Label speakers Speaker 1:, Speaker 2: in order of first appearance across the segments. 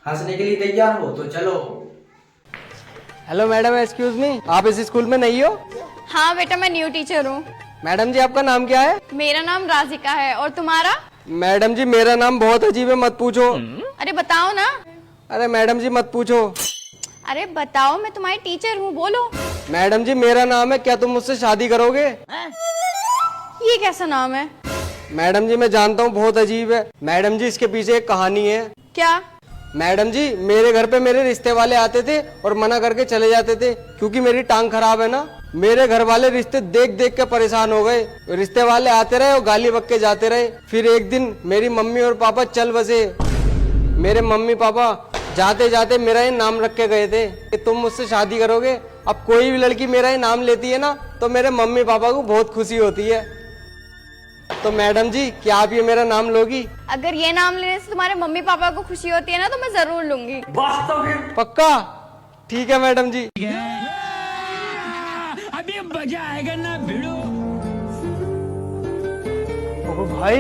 Speaker 1: हंसने के लिए तैयार हो तो चलो।
Speaker 2: हेलो मैडम, एक्सक्यूज मी, आप इस स्कूल में नहीं हो?
Speaker 3: हाँ बेटा, मैं न्यू टीचर हूँ।
Speaker 2: मैडम जी, आपका नाम क्या है?
Speaker 3: मेरा नाम राजिका है, और तुम्हारा?
Speaker 2: मैडम जी, मेरा नाम बहुत अजीब है, मत पूछो।
Speaker 3: अरे बताओ ना।
Speaker 2: अरे मैडम जी, मत पूछो।
Speaker 3: अरे बताओ, मैं तुम्हारी टीचर हूँ, बोलो।
Speaker 2: मैडम जी, मेरा नाम है, क्या तुम मुझसे शादी करोगे?
Speaker 3: ये कैसा नाम है?
Speaker 2: मैडम जी, मैं जानता हूँ बहुत अजीब है। मैडम जी, इसके पीछे एक कहानी है।
Speaker 3: क्या?
Speaker 2: मैडम जी, मेरे घर पे मेरे रिश्ते वाले आते थे और मना करके चले जाते थे, क्योंकि मेरी टांग खराब है ना। मेरे घर वाले रिश्ते देख देख के परेशान हो गए। रिश्ते वाले आते रहे और गाली बक के जाते रहे। फिर एक दिन मेरी मम्मी और पापा चल बसे। मेरे मम्मी पापा जाते जाते मेरा ही नाम रख के गए थे कि तुम मुझसे शादी करोगे। अब कोई भी लड़की मेरा ही नाम लेती है ना, तो मेरे मम्मी पापा को बहुत खुशी होती है। तो मैडम जी, क्या आप ये मेरा नाम लोगी?
Speaker 3: अगर ये नाम लेने से तुम्हारे मम्मी पापा को खुशी होती है ना, तो मैं जरूर लूंगी।
Speaker 2: पक्का? ठीक है मैडम जी।
Speaker 4: अभी मजा आएगा ना भिड़ो।
Speaker 2: ओ भाई,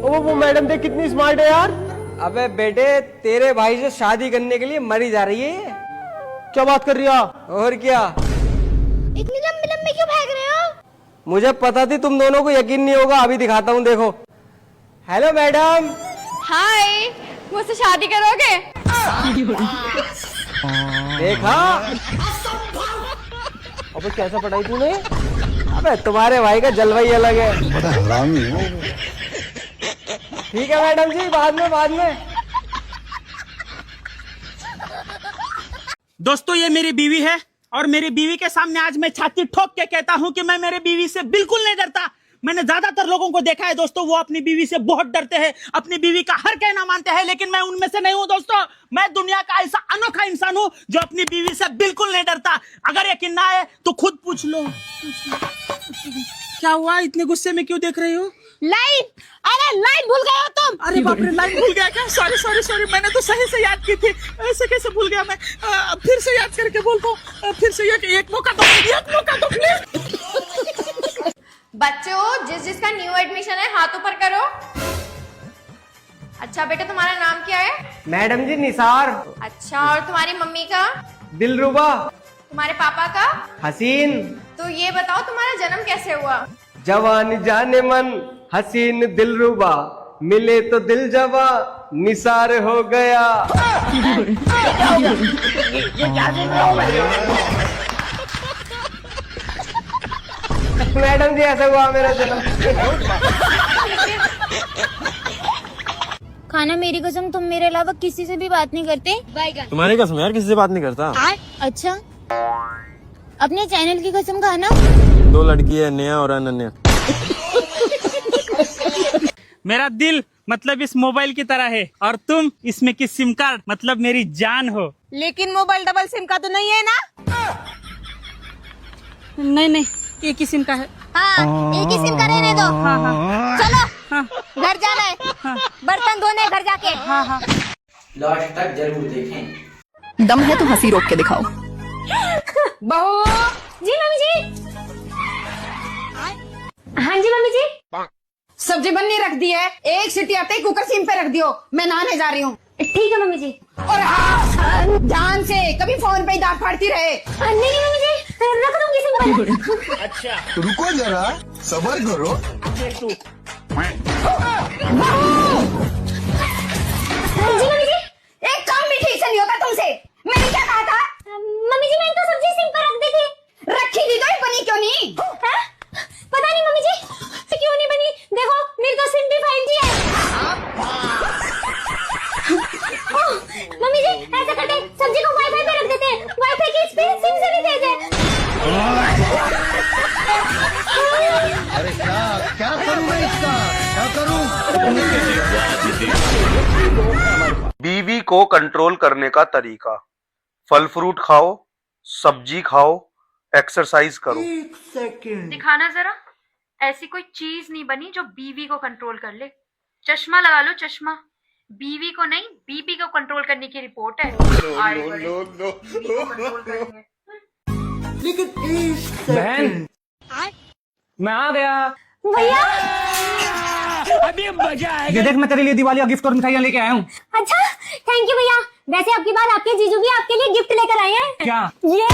Speaker 2: वो मैडम देख कितनी स्मार्ट है यार। अबे बेटे, तेरे भाई से शादी करने के लिए मरी जा रही है। क्या बात कर रही हो? और क्या,
Speaker 3: इतनी लंबी लंबी क्यों भाग रहे हो?
Speaker 2: मुझे पता थी तुम दोनों को यकीन नहीं होगा। अभी दिखाता हूँ, देखो। Hello madam.
Speaker 3: हाय, मुझसे शादी करोगे?
Speaker 2: देखा? अबे कैसा पढ़ाई तूने? अबे तुम्हारे भाई का जलवा ही अलग है।
Speaker 5: बड़ा हरामी हो।
Speaker 2: ठीक है मैडम जी, बाद में।
Speaker 4: दोस्तों, ये मेरी बीवी है और मेरी बीवी के सामने आज मैं छाती ठोक के कहता हूं कि मैं मेरी बीवी से बिल्कुल नहीं डरता। मैंने ज्यादातर लोगों को देखा है दोस्तों, वो अपनी बीवी से बहुत डरते हैं, अपनी बीवी का हर कहना मानते हैं, लेकिन मैं उनमें से नहीं हूं दोस्तों। मैं दुनिया का ऐसा अनोखा इंसान हूं जो अपनी बीवी से बिल्कुल नहीं डरता। अगर यकीन ना आए तो खुद पूछ लो। क्या हुआ, इतने गुस्से में क्यों देख रही हो?
Speaker 3: लाइन, अरे लाइन भूल गए हो तुम?
Speaker 4: अरे बाप रे, लाइन भूल गया क्या? सॉरी, मैंने तो सही से याद की थी, ऐसे कैसे भूल गया मैं? फिर से याद करके बोलता हूँ, फिर से एक मौका दो प्लीज।
Speaker 3: बच्चों, जिसका न्यू एडमिशन है हाथ ऊपर करो। अच्छा बेटा, तुम्हारा नाम क्या है?
Speaker 2: मैडम जी, निसार।
Speaker 3: अच्छा, और तुम्हारी मम्मी का?
Speaker 2: दिलरुबा।
Speaker 3: तुम्हारे पापा का?
Speaker 2: हसीन।
Speaker 3: तो ये बताओ, तुम्हारा जन्म कैसे हुआ?
Speaker 2: जवान जाने मन, हसीन दिलरुबा, मिले तो दिल जवा, निसार हो गया। मैडम जी, ऐसा हुआ मेरा जन्म।
Speaker 6: खाना, मेरी कसम तुम मेरे अलावा किसी से भी बात नहीं करते?
Speaker 7: तुम्हारी कसम यार, किसी से बात नहीं करता।
Speaker 6: अच्छा, अपने चैनल की कसम खाना।
Speaker 7: 2 लड़की है, नेहा और अनन्या।
Speaker 4: मेरा दिल मतलब इस मोबाइल की तरह है, और तुम इसमें की सिम कार्ड मतलब मेरी जान हो।
Speaker 8: लेकिन मोबाइल डबल सिम का तो नहीं है ना?
Speaker 4: नहीं, एक ही सिम का है।
Speaker 6: हाँ, एक ही सिम का रहने दो।
Speaker 4: हाँ।
Speaker 6: चलो, घर जाना है। बर्तन धोने घर जाके।
Speaker 4: हाँ।
Speaker 1: लास्ट तक जरूर देखें।
Speaker 8: दम है तो हंसी रोक के दिखाओ।
Speaker 6: बहू जी, मम्मी जी। हाँ जी मम्मी जी।
Speaker 8: सब्जी बननी रख दी है, एक सीटी आते ही कुकर सिम पे रख दियो, मैं नहाने जा रही हूँ।
Speaker 6: ठीक है मम्मी जी।
Speaker 8: और हाँ, ध्यान से, कभी फोन पे ही दांत फाड़ती रहे।
Speaker 6: नहीं मम्मी जी, रख दूंगी सिम पर।
Speaker 4: अच्छा,
Speaker 5: रुको जरा, सबर करो।
Speaker 6: जी मम्मी जी।
Speaker 8: एक काम भी ठीक से नहीं होता तुमसे। मैंने क्या कहा था?
Speaker 6: मम्मी जी, मैंने तो सब्जी सिम पर रख दी थी।
Speaker 8: रखी थी तो ये बनी क्यों नहीं?
Speaker 6: हाँ? पता नहीं मम्मी जी, क्यों नहीं बनी। देखो, मेरी तो सिम भी 5G है। ओह, मम्मी जी, ऐसा करते हैं, सब्जी को वाईफाई पे रख देते हैं। वाईफाई की स्पीड सिम से भी तेज है।
Speaker 5: अरे क्या करूँ मैं इसका? क्या करूँ?
Speaker 9: बीवी को कंट्रोल करने का तरीका: फल फ्रूट खाओ, सब्जी खाओ, एक्सरसाइज करो।
Speaker 10: दिखाना जरा, ऐसी कोई चीज नहीं बनी जो बीवी को कंट्रोल कर ले। चश्मा लगा लो, चश्मा। बीवी को नहीं, बीपी को कंट्रोल करने की रिपोर्ट है।
Speaker 2: बहन, मैं आ गया।
Speaker 6: भैया,
Speaker 4: अभी मजा आएगा।
Speaker 2: ये देख, मैं तेरे लिए दिवाली का गिफ्ट और मिठाइयाँ लेके आया हूँ।
Speaker 6: अच्छा, थैंक यू भैया। वैसे अब की बार आपके जीजू भी आपके लिए गिफ्ट लेकर आए हैं।
Speaker 4: क्या?
Speaker 6: ये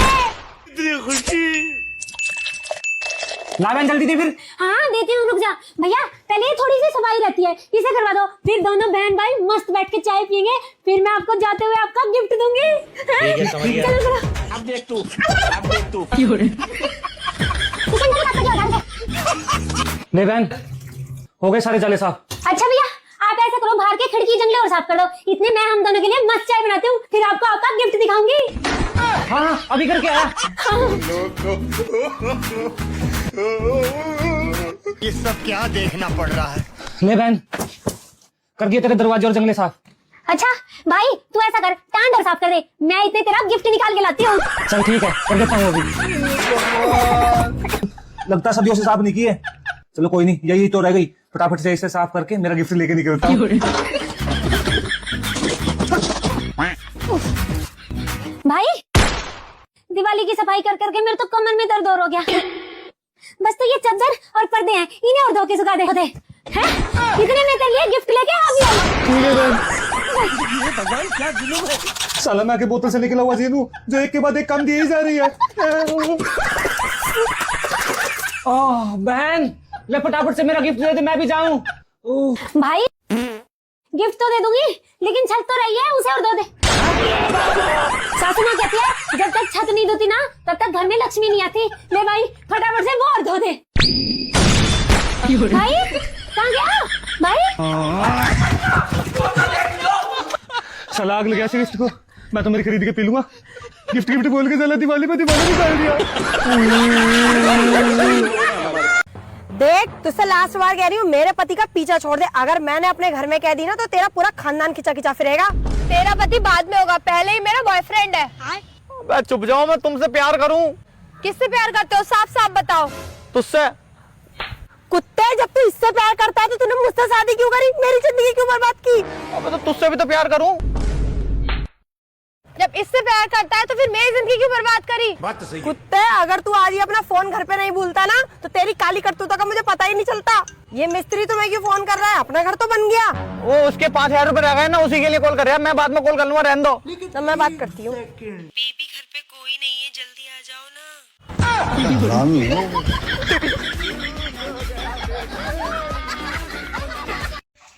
Speaker 4: ला बहन जल्दी दे फिर।
Speaker 6: हाँ देती हूँ, रुक जा भैया, पहले ये थोड़ी सी सफाई रहती है, इसे करवा दो, फिर दोनों बहन भाई मस्त बैठ के चाय पियेंगे, फिर मैं आपको जाते हुए आपका गिफ्ट दूंगी। चलो चलो।
Speaker 4: अब देख तू। ले बहन, हो गए सारे जाले साफ।
Speaker 6: अच्छा भैया, आप ऐसा करो, बाहर के खिड़की जंगले और साफ कर दो, इतने मैं हम दोनों के लिए मस्त चाय बनाती हूँ, फिर आपको आपका गिफ्ट दिखाऊंगी।
Speaker 4: हाँ अभी करके आया।
Speaker 5: ये सब क्या देखना पड़ रहा है।
Speaker 4: ले बहन, कर दिए तेरे दरवाजे और जंगले साफ।
Speaker 6: अच्छा भाई, तू ऐसा कर, टांड और साफ कर दे, मैं इतने तेरा गिफ्ट निकाल के लाती हूँ।
Speaker 4: चल ठीक है, कर देता हूँ अभी। लगता है सदियों से साफ नहीं किए। चलो कोई नहीं, यही तो रह गई, फटाफट से इसे साफ करके मेरा गिफ्ट लेके निकलता हूँ।
Speaker 6: भाई दिवाली की सफाई कर करके मेरे तो कमर में दर्द और हो गया, बस तो ये चादर और पर्दे हैं, इन्हें और धो के सुखा दे होते हैं। इतने में तेरे लिए गिफ्ट लेके आ गया।
Speaker 5: भगवान क्या जुलूम है।
Speaker 4: साला मैं आके बोतल से निकला हुआ जीनू जो एक के बाद एक काम दिए ही जा रही है। ओह बहन, ले फटाफट से मेरा गिफ्ट दे दे, मैं भी जाऊं।
Speaker 6: भाई गिफ्ट तो दे दूंगी, लेकिन छत तो रही है, उसे और धो दे। सासू माँ कहती है जब तक छत नहीं धोती ना तब तक घर में लक्ष्मी नहीं आती। ले भाई फटाफट से वो और धो दे। भाई कहाँ गया भाई?
Speaker 4: साला आग लग गया गिफ्ट को, मैं तो मेरी खरीद के पी लूंगा। गिफ्ट गिफ्ट बोल के चला दिवाली पे दिवाली निकाल दिया।
Speaker 8: देख, तुझसे लास्ट बार कह रही हूँ, मेरे पति का पीछा छोड़ दे। अगर मैंने अपने घर में कह दी ना तो तेरा पूरा खानदान खिंचा खिंचा फिरेगा।
Speaker 3: तेरा पति बाद में होगा, पहले ही मेरा बॉयफ्रेंड है।
Speaker 2: चुप जाओ, मैं तुमसे प्यार करूं।
Speaker 3: किससे प्यार करते हो, साफ साफ बताओ।
Speaker 2: तुझसे।
Speaker 8: कुत्ते, जब तू इससे प्यार करता है तो तूने मुझसे शादी क्यों करी, मेरी जिंदगी क्यों बर्बाद की?
Speaker 2: अबे तो तुझसे भी तो प्यार करूं।
Speaker 3: जब इससे प्यार करता है तो फिर मेरी जिंदगी क्यों बर्बाद करी?
Speaker 5: बात तो सही है।
Speaker 8: कुत्ते, अगर तू आज ही अपना फोन घर पे नहीं भूलता ना तो तेरी काली करतूतों का मुझे पता ही नहीं चलता। ये मिस्त्री तुम्हें क्यों फोन कर रहा है, अपना घर तो बन गया।
Speaker 2: वो उसके 5000 रुपए रह गए ना, उसी के लिए कॉल कर रहा है। मैं बाद में कॉल कर लूंगा, रहने दो।
Speaker 8: तो मैं बात करती हूँ।
Speaker 11: बेबी घर पे कोई नहीं है, जल्दी आ जाओ ना।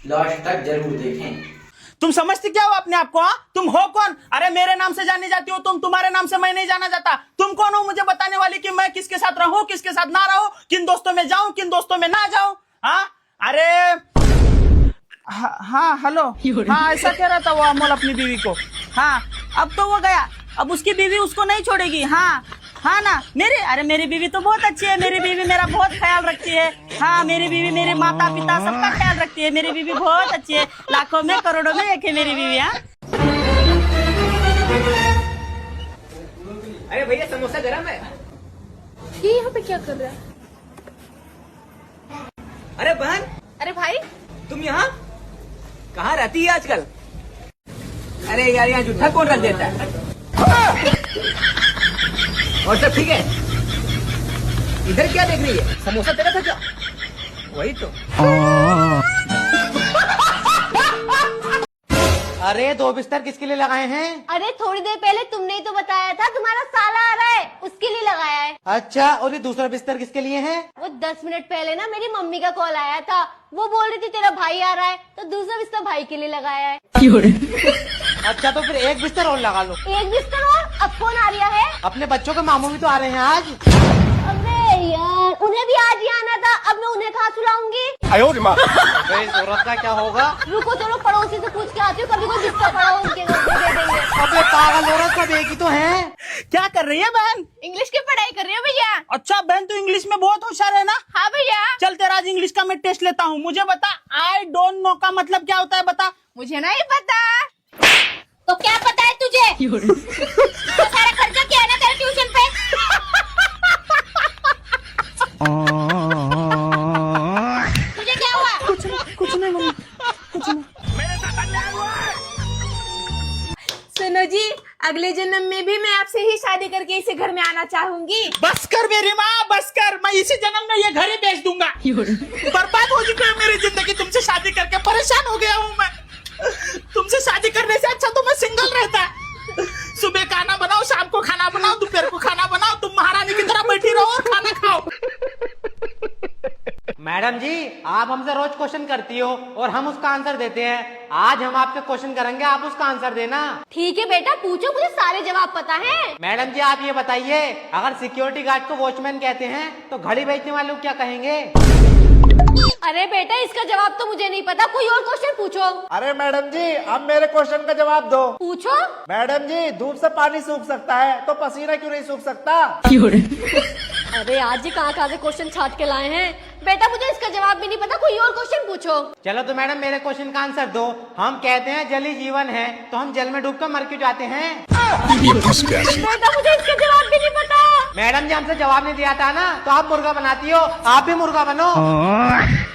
Speaker 1: लास्ट तक जरूर देखें।
Speaker 4: तुम समझते क्या हो अपने आप को? हाँ, तुम हो कौन? अरे मेरे नाम से जानी जाती हो तुम, तुम्हारे नाम से मैं नहीं जाना जाता। तुम कौन हो मुझे बताने वाली कि मैं किसके साथ रहूं, किसके साथ ना रहूं, किन दोस्तों में जाऊं, किन दोस्तों में ना जाऊं? हाँ अरे हाँ हेलो, हाँ ऐसा कह रहा था वो अमोल अपनी बीवी को। हाँ अब तो वो गया, अब उसकी बीवी उसको नहीं छोड़ेगी। हाँ हाँ ना, मेरी बीवी तो बहुत अच्छी है, मेरी बीवी मेरा बहुत ख्याल रखती है। हाँ मेरी बीवी मेरे माता पिता सबका ख्याल रखती है, मेरी बीवी बहुत अच्छी है, लाखों में करोड़ों में एक है मेरी बीवी। हाँ
Speaker 1: अरे भैया समोसा गरम है।
Speaker 3: ये यहाँ पे क्या कर रहा है?
Speaker 1: अरे बहन,
Speaker 3: अरे भाई
Speaker 1: तुम यहाँ कहाँ रहती है आजकल? अरे यार यहाँ जूठा कौन रख देता है? और सब ठीक है? इधर क्या देख रही है? समोसा तेरा था क्या? वही तो।
Speaker 2: अरे 2 बिस्तर किसके लिए लगाए हैं?
Speaker 6: अरे थोड़ी देर पहले तुमने ही तो बताया था तुम्हारा साला आ रहा है, उसके लिए लगाया है।
Speaker 2: अच्छा, और ये दूसरा बिस्तर किसके लिए है?
Speaker 6: वो 10 मिनट पहले ना मेरी मम्मी का कॉल आया था, वो बोल रही थी तेरा भाई आ रहा है, तो दूसरा बिस्तर भाई के लिए लगाया है।
Speaker 2: अच्छा तो फिर एक बिस्तर और लगा लो।
Speaker 6: एक बिस्तर और? अब कौन आ रहा है?
Speaker 2: अपने बच्चों के मामू भी तो आ रहे हैं आज।
Speaker 6: अबे यार, उन्हें भी आज ही आना था, अब मैं उन्हें कहाँ सुलाऊंगी?
Speaker 2: इस औरत का क्या होगा?
Speaker 6: रुको चलो पड़ोसी से पूछ के आती हूँ, कभी कोई बिस्तर पड़ा हो उनके घर में दे देंगे।
Speaker 2: अबे पागल औरत, सब एक ही तो है।
Speaker 4: क्या कर रही है बहन?
Speaker 3: इंग्लिश की पढ़ाई कर रही हो भैया?
Speaker 4: अच्छा बहन, तू इंग्लिश में बहुत होशियार है ना?
Speaker 3: हाँ भैया।
Speaker 4: चल तेरा आज इंग्लिश का मैं टेस्ट लेता हूँ। मुझे बता, आई डोंट नो का मतलब क्या होता है, बता।
Speaker 3: मुझे नहीं पता। तो क्या पता है तुझे? तो सारा खर्चा क्या है ना तेरे ट्यूशन पे? तुझे क्या हुआ?
Speaker 8: कुछ नहीं मम्मी, कुछ नहीं।
Speaker 3: सुनो जी, अगले जन्म में भी मैं आपसे ही शादी करके इसे घर में आना चाहूंगी।
Speaker 4: बस कर मेरी माँ, बस कर। मैं इसी जन्म में ये घर ही बेच दूंगा। बर्बाद हो चुकी है मेरी जिंदगी, तुमसे शादी करके परेशान हो गया हूँ मैं। तुमसे शादी करने से अच्छा तो मैं सिंगल रहता।
Speaker 2: मैडम जी, आप हमसे रोज क्वेश्चन करती हो और हम उसका आंसर देते हैं। आज हम आपके क्वेश्चन करेंगे, आप उसका आंसर देना।
Speaker 6: ठीक है बेटा, पूछो, मुझे सारे जवाब पता है।
Speaker 2: मैडम जी, आप ये बताइए, अगर सिक्योरिटी गार्ड को वॉचमैन कहते हैं तो घड़ी बेचने वाले को क्या कहेंगे?
Speaker 6: अरे बेटा, इसका जवाब तो मुझे नहीं पता, कोई और क्वेश्चन पूछो।
Speaker 1: अरे मैडम जी, अब मेरे क्वेश्चन का जवाब दो।
Speaker 6: पूछो।
Speaker 1: मैडम जी, धूप से पानी सूख सकता है तो पसीना क्यों नहीं सूख सकता?
Speaker 6: अरे आज ही कहाँ से क्वेश्चन छाट के लाए हैं। बेटा, मुझे इसका जवाब भी नहीं पता, कोई और क्वेश्चन पूछो।
Speaker 2: चलो तो मैडम, मेरे क्वेश्चन का आंसर दो। हम कहते हैं जल ही जीवन है, तो हम जल में डूब कर मर क्यों जाते हैं?
Speaker 6: बेटा, मुझे इसका जवाब भी नहीं पता।
Speaker 2: मैडम जी, हमसे जवाब नहीं दिया था ना, तो आप मुर्गा बनाती हो, आप भी मुर्गा बनो।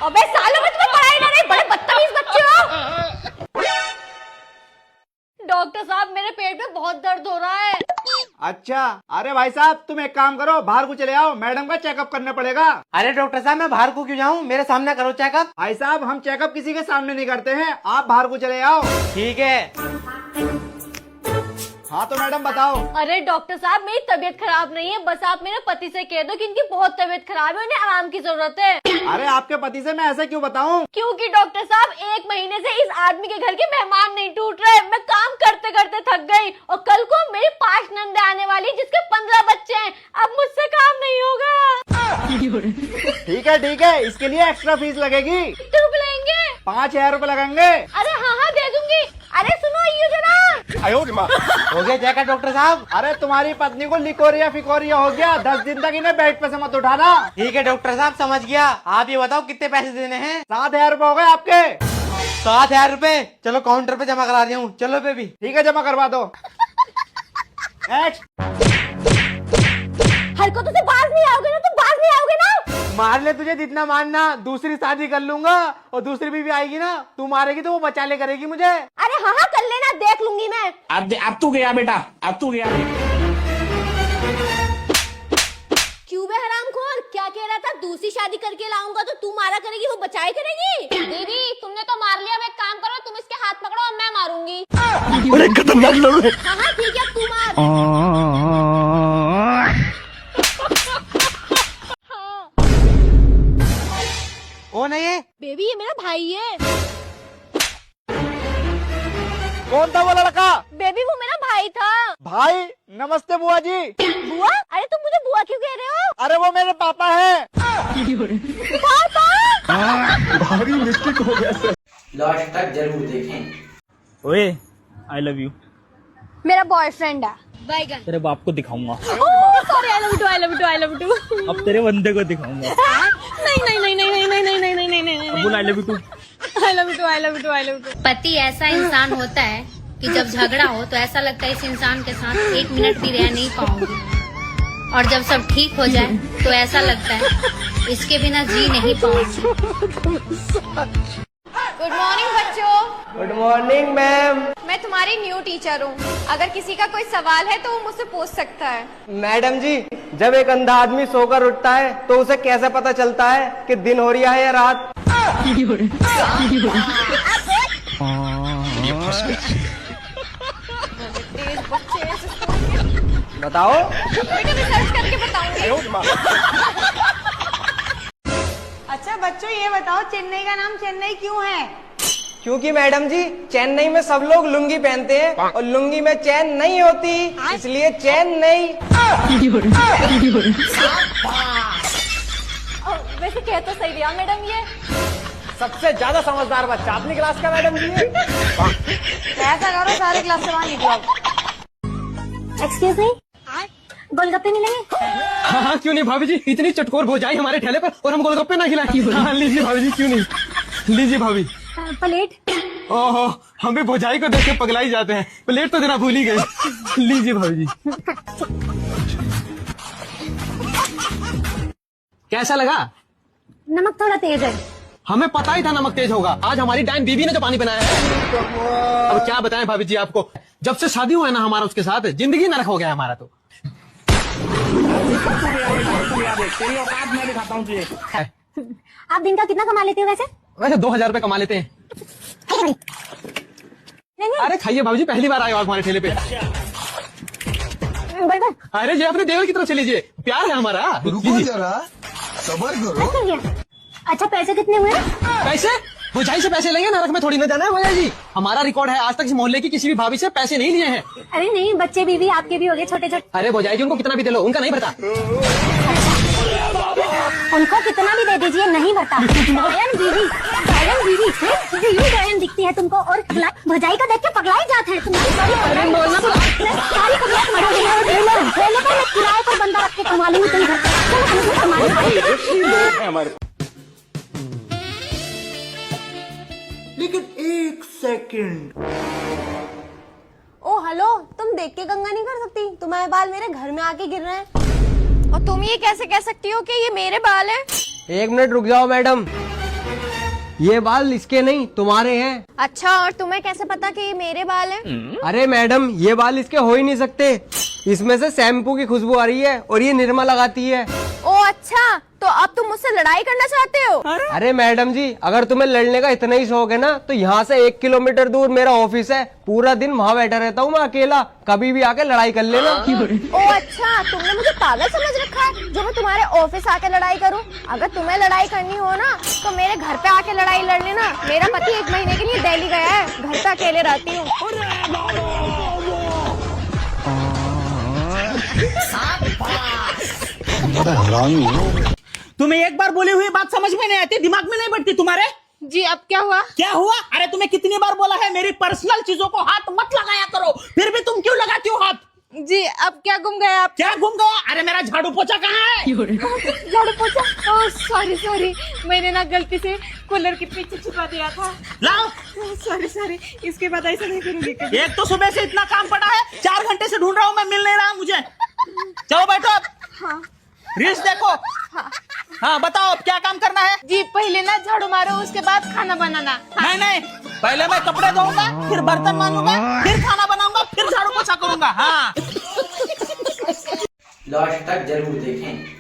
Speaker 6: अबे सालों में तुम्हें पढ़ाई ना रही, बड़े बदतमीज बच्चे हो। डॉक्टर साहब, मेरे पेट में बहुत दर्द हो रहा है।
Speaker 1: अच्छा, अरे भाई साहब, तुम एक काम करो, बाहर को चले आओ, मैडम का चेकअप करना पड़ेगा।
Speaker 2: अरे डॉक्टर साहब, मैं बाहर को क्यों जाऊँ, मेरे सामने करो चेकअप।
Speaker 1: भाई साहब, हम चेकअप किसी के सामने नहीं करते हैं, आप बाहर को चले आओ।
Speaker 2: ठीक है।
Speaker 1: हाँ तो मैडम बताओ।
Speaker 6: अरे डॉक्टर साहब, मेरी तबीयत खराब नहीं है, बस आप मेरे पति से कह दो कि इनकी बहुत तबीयत खराब है, उन्हें आराम की जरूरत है।
Speaker 1: अरे आपके पति से मैं ऐसा क्यों बताऊं?
Speaker 6: क्योंकि डॉक्टर साहब, 1 महीने से इस आदमी के घर के मेहमान नहीं टूट रहे। मैं काम करते करते थक गई और कल को मेरी 5 नंदे आने वाली, जिसके 15 बच्चे हैं। अब मुझसे काम नहीं होगा।
Speaker 1: ठीक है, इसके लिए एक्स्ट्रा फीस लगेगी।
Speaker 6: कितने रुपए लेंगे?
Speaker 1: 5000 रुपए लगेंगे।
Speaker 6: अरे हाँ, दे दूंगी। अरे सुनो, ये जरा
Speaker 2: हो गया चेकअप डॉक्टर साहब?
Speaker 1: अरे तुम्हारी पत्नी को लिकोरिया फिकोरिया हो गया, 10 दिन तक इन्हें बेड पे से मत उठाना।
Speaker 2: ठीक है डॉक्टर साहब, समझ गया। आप ये बताओ, कितने पैसे देने हैं?
Speaker 1: 7000 रुपए हो गए आपके।
Speaker 2: 7000 रुपए? चलो काउंटर पे जमा करा रही हूँ। चलो बेबी।
Speaker 1: ठीक है, जमा करवा दो।
Speaker 6: हरकतों से बाज नहीं आओगे ना, तुम बाज नहीं आओगे ना।
Speaker 2: मार ले, तुझे जितना मारना, दूसरी शादी कर लूंगा और दूसरी बीवी आएगी ना, तू मारेगी तो वो बचा ले करेगी मुझे।
Speaker 6: अरे हाँ, कर लेना, देख लूंगी मैं।
Speaker 4: अब तू गया बेटा, अब तू गया।
Speaker 6: क्यों बे हरामखोर, क्या कह रहा था? दूसरी शादी करके लाऊंगा तो तू मारा करेगी, वो बचाए करेगी। दीदी, तुमने तो मार लिया, अब एक काम करो, तुम इसके हाथ पकड़ो और मैं मारूंगी।
Speaker 1: बड़े खतरनाक लोग हैं।
Speaker 6: हाँ ठीक है, तू मार।
Speaker 2: कौन है ये?
Speaker 6: बेबी, ये मेरा भाई है।
Speaker 1: कौन था वो लड़का?
Speaker 6: बेबी, वो मेरा भाई था।
Speaker 1: भाई, नमस्ते बुआ जी।
Speaker 6: बुआ? अरे तुम मुझे बुआ क्यों कह रहे हो?
Speaker 1: अरे वो मेरे पापा है।
Speaker 6: पापा?
Speaker 1: भारी मिस्टेक हो गया सर।
Speaker 12: लास्ट तक जरूर देखें।
Speaker 4: ओए, आई लव यू।
Speaker 6: मेरा बॉयफ्रेंड है। बैगन।
Speaker 4: तेरे बाप को दिखाऊंगा।
Speaker 6: Sorry, I love you.
Speaker 4: अब तेरे बंदे को दिखाऊंगा।
Speaker 6: नहीं।
Speaker 4: बोल I love you too.
Speaker 6: I love you too.
Speaker 3: पति ऐसा इंसान होता है कि जब झगड़ा हो तो ऐसा लगता है इस इंसान के साथ 1 मिनट भी रह नहीं पाऊंगी, और जब सब ठीक हो जाए तो ऐसा लगता है इसके बिना जी नहीं पाऊंगी।
Speaker 10: गुड मॉर्निंग बच्चों।
Speaker 2: Good morning ma'am.
Speaker 10: मैं तुम्हारी न्यू टीचर हूँ। अगर किसी का कोई सवाल है तो वो मुझसे पूछ सकता है।
Speaker 2: मैडम जी, जब एक अंधा आदमी सोकर उठता है तो उसे कैसे पता चलता है कि दिन हो रहा है या रात? बताओ।
Speaker 10: बेटा, रिसर्च करके बताऊंगी।
Speaker 8: अच्छा बच्चों, ये बताओ, चेन्नई का नाम चेन्नई क्यों है?
Speaker 2: क्योंकि मैडम जी, चेन्नई में सब लोग लुंगी पहनते हैं और लुंगी में चैन नहीं होती, इसलिए चैन नहीं।
Speaker 6: वैसे कह तो सही दिया मैडम, ये
Speaker 1: सबसे ज्यादा समझदार बच्चा अपनी क्लास का मैडम जी है।
Speaker 8: ऐसा करो, सारे क्लास से बाहर निकलो।
Speaker 6: एक्सक्यूज मी, गोलगप्पे मिलेंगे?
Speaker 2: हाँ, क्यों नहीं भाभी जी, इतनी चटकोर भौजाई हमारे ठेले पर और हम गोलगप्पे ना खिलाएं। हाँ, लीजिए भाभी जी, क्यों नहीं, लीजिए भाभी।
Speaker 6: प्लेट?
Speaker 2: ओहो, हम भी भौजाई को देख के पगलाई जाते हैं, प्लेट तो देना भूल ही गए। लीजिए भाभी जी। कैसा लगा?
Speaker 6: नमक थोड़ा तेज है।
Speaker 2: हमें पता ही था नमक तेज होगा। आज हमारी डाइन बीवी ने जो पानी बनाया है। अब क्या बताएं भाभी जी आपको, जब से शादी हुआ है ना हमारा उसके साथ, जिंदगी नरक हो गया हमारा तो।
Speaker 6: आप दिन का कितना कमा लेते हो वैसे?
Speaker 2: वैसे 2000 रुपए कमा लेते हैं। अरे खाइए भाभी जी, पहली बार आए हो आप हमारे ठेले पे। अरे जी, अपने देवर की तरफ से लीजिए, प्यार है हमारा।
Speaker 5: रुको जरा, सबर करो।
Speaker 6: अच्छा पैसे कितने हुए?
Speaker 1: पैसे भौजाई से पैसे लेंगे, नरक में थोड़ी ना जाना है भौजाई जी। हमारा रिकॉर्ड है, आज तक इस मोहल्ले की किसी भी भाभी से पैसे नहीं लिए हैं।
Speaker 6: अरे नहीं, बच्चे बीवी आपके भी हो गए छोटे छोटे।
Speaker 1: अरे भौजाई जी, उनको कितना भी दे लो, उनका नहीं भरता।
Speaker 6: उनको कितना भी दे दीजिए, नहीं भरता। गायन बीवी, गायन बीवी, बीवी गायन दिखती है तुमको, और भौजाई का देख के पगलाई जाते हैं तुम्हारी सारी किराए पर बंदा रख के कमा लूंगी तुम घर पे।
Speaker 5: लेकिन एक सेकंड,
Speaker 8: ओ हेलो, तुम देख के गंगा नहीं कर सकती? तुम्हारे बाल मेरे घर में आके गिर रहे हैं, और तुम ये कैसे कह सकती हो कि ये मेरे बाल हैं?
Speaker 2: 1 मिनट रुक जाओ मैडम, ये बाल इसके नहीं तुम्हारे हैं।
Speaker 8: अच्छा, और तुम्हें कैसे पता कि ये मेरे बाल हैं?
Speaker 2: अरे मैडम, ये बाल इसके हो ही नहीं सकते, इसमें से शैम्पू की खुशबू आ रही है और ये निरमा लगाती है।
Speaker 8: ओ अच्छा, तो अब तुम मुझसे लड़ाई करना चाहते हो?
Speaker 2: अरे मैडम जी, अगर तुम्हें लड़ने का इतना ही शौक है ना, तो यहाँ से 1 किलोमीटर दूर मेरा ऑफिस है, पूरा दिन वहाँ बैठा रहता हूँ मैं अकेला, कभी भी आके लड़ाई कर लेना।
Speaker 8: ओ अच्छा, तुमने मुझे पागल समझ रखा है जो मैं तुम्हारे ऑफिस आके लड़ाई करूँ? अगर तुम्हें लड़ाई करनी हो ना, तो मेरे घर पे आके लड़ाई लड़ लेना। मेरा पति 1 महीने के लिए दिल्ली गया है, घर पे अकेले रहती हूँ।
Speaker 4: तुम्हें एक बार बोली हुई बात समझ में नहीं आती, दिमाग में नहीं बैठती तुम्हारे?
Speaker 10: जी अब क्या हुआ?
Speaker 4: क्या हुआ? अरे तुम्हें कितनी बार बोला है मेरी पर्सनल चीजों को हाथ मत लगाया करो, फिर भी तुम क्यों लगाती हो हाथ?
Speaker 10: जी अब क्या गुम गए आप?
Speaker 4: क्या गुम गया? अरे मेरा झाड़ू पोछा कहाँ है?
Speaker 10: झाड़ू पोछा? ओह सॉरी, मैंने ना गलती से कूलर के पीछे छुपा दिया था।
Speaker 4: लाओ।
Speaker 10: सॉरी, इसके बाद ऐसा नहीं करूंगी।
Speaker 4: एक तो सुबह से इतना काम पड़ा है, 4 घंटे से ढूंढ रहा हूँ मैं, मिल नहीं रहा मुझे। चलो बैठो अब।
Speaker 10: हाँ।
Speaker 4: रील्स देखो। हाँ बताओ अब क्या काम करना है?
Speaker 10: जी पहले ना झाड़ू मारो, उसके बाद खाना बनाना।
Speaker 4: हाँ। नहीं, पहले मैं कपड़े धोऊंगा, फिर बर्तन मांजूंगा, फिर खाना बनाऊंगा, फिर झाड़ू पोछा करूंगा। हाँ।
Speaker 12: लास्ट तक जरूर देखें।